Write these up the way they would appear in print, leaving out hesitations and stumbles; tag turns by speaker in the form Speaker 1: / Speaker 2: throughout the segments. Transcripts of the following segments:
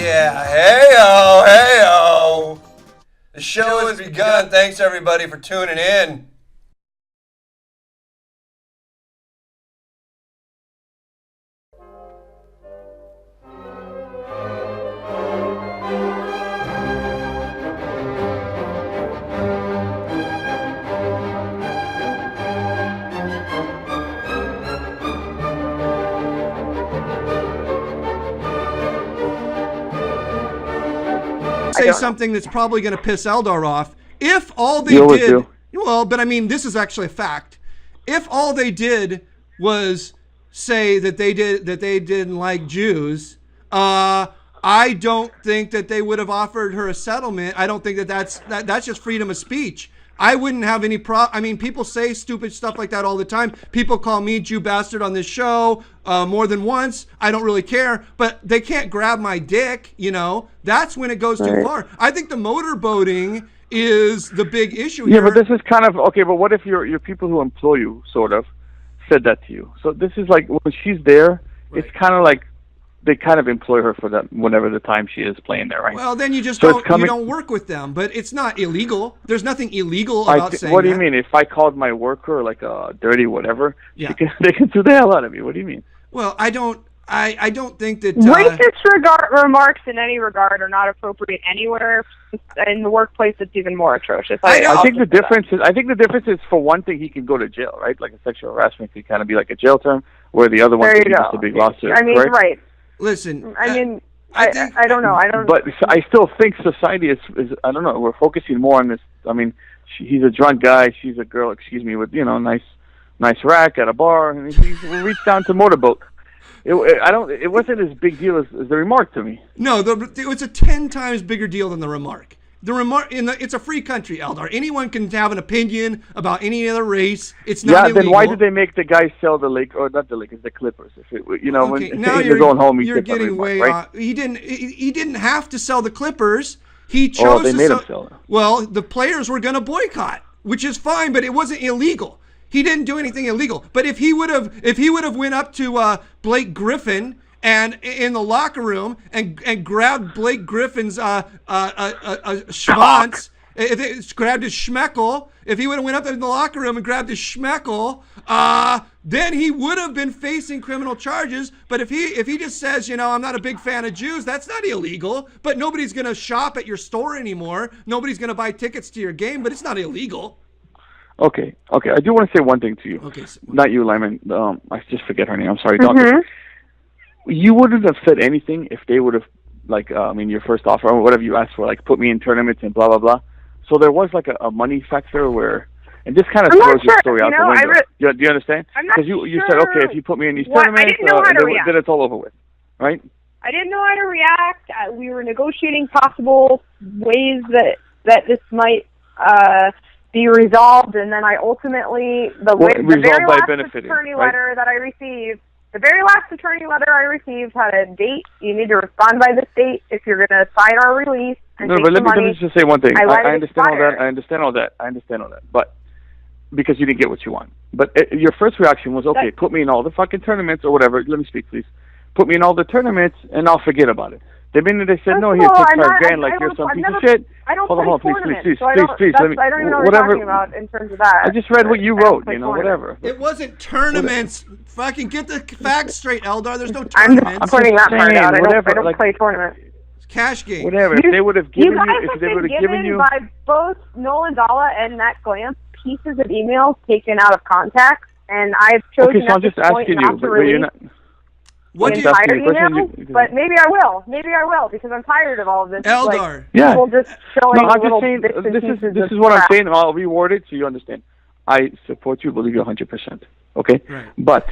Speaker 1: Yeah, hey-o, hey-o. The show has begun. Thanks, everybody, for tuning in.
Speaker 2: Say something that's probably going to piss Eldar off. If all they did, well, but I mean, this is actually a fact. If all they did was say that they didn't like Jews, I don't think that they would have offered her a settlement. I don't think that's just freedom of speech. I wouldn't have any I mean, people say stupid stuff like that all the time. People call me Jew bastard on this show more than once. I don't really care, but they can't grab my dick, you know. That's when it goes too far. I think the motorboating is the big issue here.
Speaker 3: Yeah, but this is kind of, okay, but what if your people who employ you, sort of, said that to you? So this is like, when she's there, it's kind of like, they kind of employ her for that whenever the time she is playing there, right?
Speaker 2: Well, then you just don't work with them, but it's not illegal. There's nothing illegal about saying that.
Speaker 3: What do you mean? If I called my worker like a dirty whatever, they can sue the hell out of me. What do you mean?
Speaker 2: Well, I don't think that
Speaker 4: racist remarks in any regard are not appropriate anywhere. In the workplace, it's even more atrocious.
Speaker 3: I think the difference is, for one thing, he can go to jail, right? Like a sexual harassment could kind of be like a jail term, where the other one could be just a big lawsuit.
Speaker 4: I mean, right?
Speaker 2: Listen,
Speaker 4: I mean, I don't know. I don't.
Speaker 3: But I still think society is. I don't know. We're focusing more on this. I mean, he's a drunk guy. She's a girl. Excuse me, with nice rack at a bar, and he reached down to motorboat. It wasn't as big deal as the remark to me.
Speaker 2: No, it was a 10 times bigger deal than the remark. The remark it's a free country, Eldar. Anyone can have an opinion about any other race. It's not illegal.
Speaker 3: Then why did they make the guy sell the the Clippers? If it, now when you're going home,
Speaker 2: you're getting way off. He didn't have to sell the Clippers. He chose
Speaker 3: they made him sell it.
Speaker 2: Well, the players were going to boycott, which is fine, but it wasn't illegal. He didn't do anything illegal. But if he would have went up to Blake Griffin and in the locker room and grabbed Blake Griffin's schwanz, grabbed his schmeckle, if he would have went up in the locker room and grabbed his schmeckle, then he would have been facing criminal charges. But if he just says, I'm not a big fan of Jews, that's not illegal. But nobody's going to shop at your store anymore. Nobody's going to buy tickets to your game, but it's not illegal.
Speaker 3: Okay. I do want to say one thing to you.
Speaker 2: Okay.
Speaker 3: Not you, Lyman. I just forget her name. I'm sorry, Doctor. You wouldn't have said anything if they would have, your first offer or whatever you asked for, like put me in tournaments and blah blah blah. So there was like a money factor where, and this kind of throws your story out the window. Do you understand? Because you said, okay, if you put me in these tournaments, then it's all over with, right?
Speaker 4: I didn't know how to react. We were negotiating possible ways that this might be resolved, and then I ultimately the very last attorney letter that I received. The very last attorney letter I received had a date. You need to respond by this date if you're going to sign our release. And
Speaker 3: but let me just say one thing. I understand all that. But because you didn't get what you want. But your first reaction was, okay, put me in all the fucking tournaments or whatever. Let me speak, please. Put me in all the tournaments, and I'll forget about it. The minute they said, no, here, take $5,000 like you're some piece of shit. Hold on, please.
Speaker 4: I don't even know what you're talking about in terms of that.
Speaker 3: I just read what you wrote, whatever.
Speaker 2: It wasn't tournaments. Fucking get the facts straight, Eldar. There's no tournaments.
Speaker 4: I'm pointing that part out. I don't play tournaments.
Speaker 2: It's cash game.
Speaker 3: Whatever. If they would have given you,
Speaker 4: by both Nolan Dalla and Nat Glantz pieces of emails taken out of context, and I've chosen at this point not to release the entire email, but maybe I will. Maybe I will, because I'm tired of all of this.
Speaker 2: Eldar.
Speaker 4: People just showing
Speaker 3: I'm
Speaker 4: little
Speaker 3: just saying,
Speaker 4: bits and pieces of
Speaker 3: this is what I'm
Speaker 4: crap.
Speaker 3: saying. I'll reword it so you understand. I support you, believe you 100%. Okay?
Speaker 2: Right.
Speaker 3: But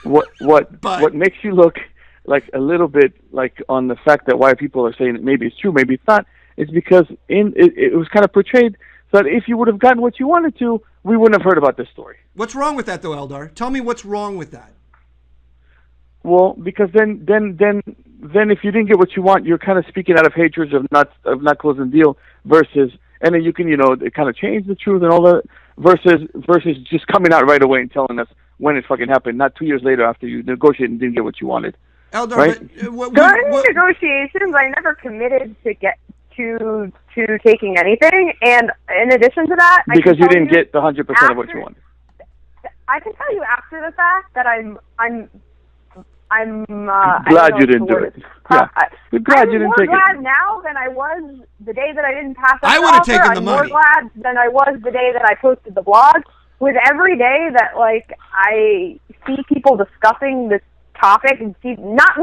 Speaker 3: what makes you look like a little bit like on the fact that why people are saying that maybe it's true, maybe it's not, is because it was kind of portrayed so that if you would have gotten what you wanted to, we wouldn't have heard about this story.
Speaker 2: What's wrong with that, though, Eldar? Tell me what's wrong with that.
Speaker 3: Well, because then if you didn't get what you want, you're kind of speaking out of hatred of not closing the deal versus, and then you can kind of change the truth and all that versus just coming out right away and telling us when it fucking happened, not 2 years later after you negotiated and didn't get what you wanted.
Speaker 2: Eldar,
Speaker 3: right?
Speaker 4: During negotiations, I never committed to get to taking anything, and in addition to that,
Speaker 3: because you didn't get the 100% of what you wanted.
Speaker 4: I can tell you after the fact that I'm
Speaker 3: glad you didn't do it. Yeah, I'm glad you didn't take it.
Speaker 4: I'm more glad now than I was the day that I didn't pass up
Speaker 2: I would have taken the money.
Speaker 4: I'm more glad than I was the day that I posted the blog. With every day that I see people discussing this topic, and see not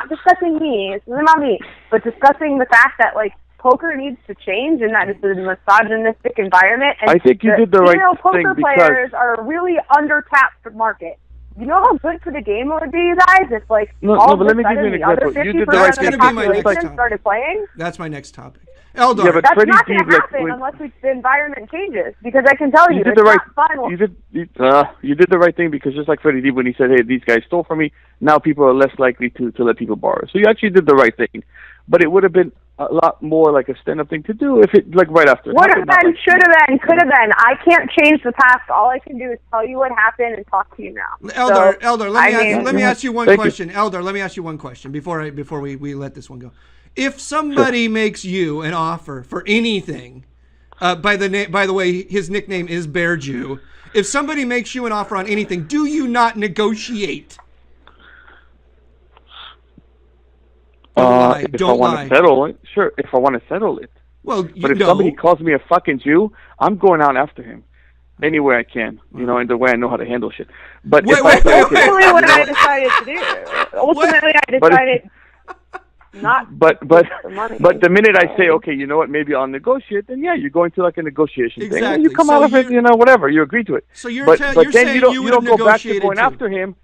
Speaker 4: discussing me, this isn't about me, but discussing the fact that poker needs to change and that it's a misogynistic environment. And
Speaker 3: I think you did the right thing
Speaker 4: poker players are a really under-tapped market. You know how good for the game it would be, you guys, if
Speaker 3: but let me give you an example. You did the right thing.
Speaker 4: Started playing?
Speaker 2: That's my next topic. Eldar.
Speaker 3: Yeah, but
Speaker 4: that's not going to happen unless the environment changes. Because I can tell you, it's not fun.
Speaker 3: You did the right thing, because just like Freddie did when he said, "Hey, these guys stole from me," now people are less likely to let people borrow. So you actually did the right thing. But it would have been a lot more like a stand-up thing to do if it right after.
Speaker 4: Would have been, should have been, could have been. I can't change the past. All I can do is tell you what happened and talk to you now.
Speaker 2: Eldar, let me ask you one question. Eldar, let me ask you one question before we let this one go. If somebody makes you an offer for anything, by the way, his nickname is Bear Jew. If somebody makes you an offer on anything, do you not negotiate?
Speaker 3: If I want to settle it, sure. If I want to settle it.
Speaker 2: Well,
Speaker 3: but if somebody calls me a fucking Jew, I'm going out after him any way I can. You know, in the way I know how to handle shit. But
Speaker 4: ultimately, what I decided to do. Ultimately, I decided not.
Speaker 3: But the minute I say, okay, you know what, maybe I'll negotiate, then yeah, you're going to a negotiation thing. And you come out of it, whatever, you agree to it.
Speaker 2: So you're
Speaker 3: then
Speaker 2: saying
Speaker 3: you don't go back to going after him.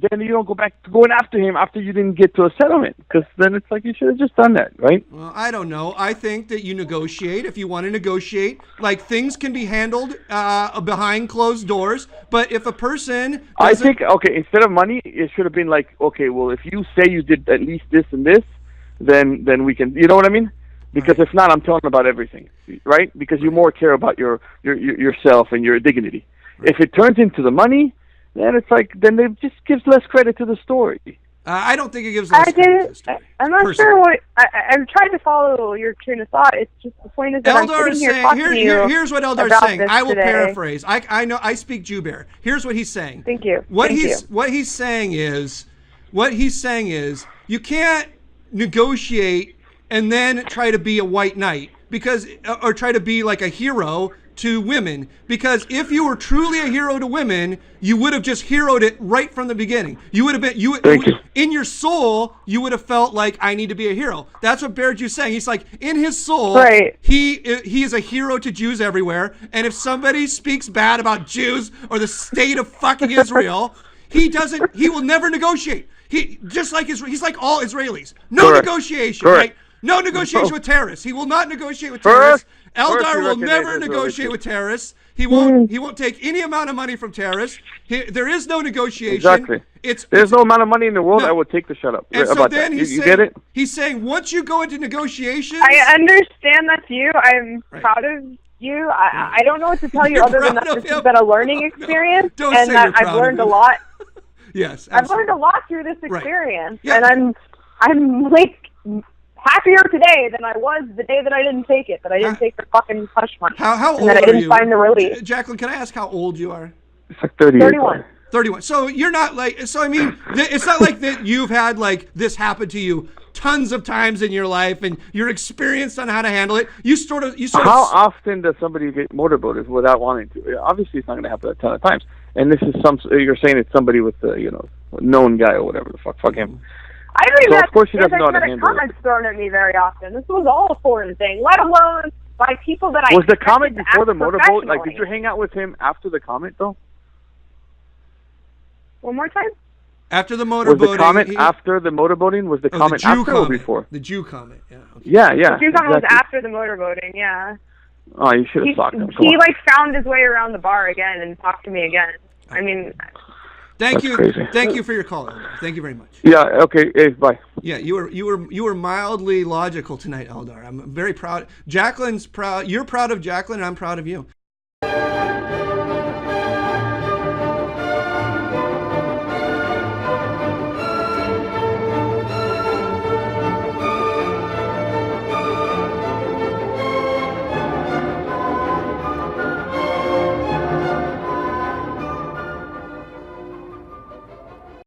Speaker 3: Then you don't go back to going after him after you didn't get to a settlement, because then it's like you should have just done that, right?
Speaker 2: Well, I don't know. I think that you negotiate if you want to negotiate. Things can be handled behind closed doors, but if a person
Speaker 3: I think, instead of money, it should have been okay, well, if you say you did at least this and this, then we can, you know what I mean? Because if not, I'm telling about everything, right? Because you more care about yourself and your dignity. Right. If it turns into the money, then it's then it just gives less credit to the story.
Speaker 2: I don't think it gives less credit to the story.
Speaker 4: I'm not sure what... I'm trying to follow your train of thought. It's just the point is that
Speaker 2: Eldar
Speaker 4: I'm sitting here talking to you.
Speaker 2: Here's what Eldar's saying. I will paraphrase. I know I speak Jew Bear. Here's what he's saying.
Speaker 4: Thank you.
Speaker 2: What he's saying is you can't negotiate and then try to be a white knight or try to be like a hero to women, because if you were truly a hero to women, you would have just heroed it right from the beginning. You would have been in your soul, you would have felt like, I need to be a hero. That's what Bear Jew's saying. He's like, in his soul,
Speaker 4: right.
Speaker 2: He is a hero to Jews everywhere, and if somebody speaks bad about Jews or the state of fucking Israel, he will never negotiate. He's like all Israelis. No negotiation, right? No negotiation with terrorists. He will not negotiate with terrorists. Eldar will never negotiate with terrorists. He won't take any amount of money from terrorists. There is no negotiation.
Speaker 3: Exactly. There's no amount of money in the world I would take the shut up.
Speaker 2: And so
Speaker 3: about
Speaker 2: then
Speaker 3: that. You get it?
Speaker 2: He's saying once you go into negotiations.
Speaker 4: I understand that's you. I'm proud of you. I don't know what to tell you other than that this has been a learning experience, and that I've learned a lot.
Speaker 2: Yes,
Speaker 4: absolutely. I've learned a lot through this experience, and I'm happier today than I was the day that I didn't take it, that I didn't take the fucking hush money.
Speaker 2: How old
Speaker 4: and that I didn't find the relief.
Speaker 2: Jacqueline, can I ask how old you are?
Speaker 3: It's 31.
Speaker 2: 31. So you're not it's not like that you've had this happen to you tons of times in your life and you're experienced on how to handle it. How
Speaker 3: often does somebody get motorboated without wanting to? Obviously, it's not going to happen a ton of times. And this is you're saying it's somebody with a known guy or whatever the fuck him.
Speaker 4: I don't even of course she doesn't know how to handle comments thrown at me very often. This was all a foreign thing, let alone by people that I...
Speaker 3: Was the comment before the motorboat? Did you hang out with him after the comment, though?
Speaker 4: One more time?
Speaker 2: After the motorboating...
Speaker 3: Was the comment after the motorboating? Was the comment after or before?
Speaker 2: The Jew comment, yeah. Okay.
Speaker 3: Yeah.
Speaker 4: The Jew comment was after the motorboating, yeah.
Speaker 3: Oh, you should have socked him.
Speaker 4: He found his way around the bar again and talked to me again. I mean...
Speaker 2: Thank you for your call, Eldar. Thank you very much.
Speaker 3: Yeah. Okay. Hey, bye.
Speaker 2: Yeah, you were mildly logical tonight, Eldar. I'm very proud. Jacqueline's proud. You're proud of Jacqueline, and I'm proud of you.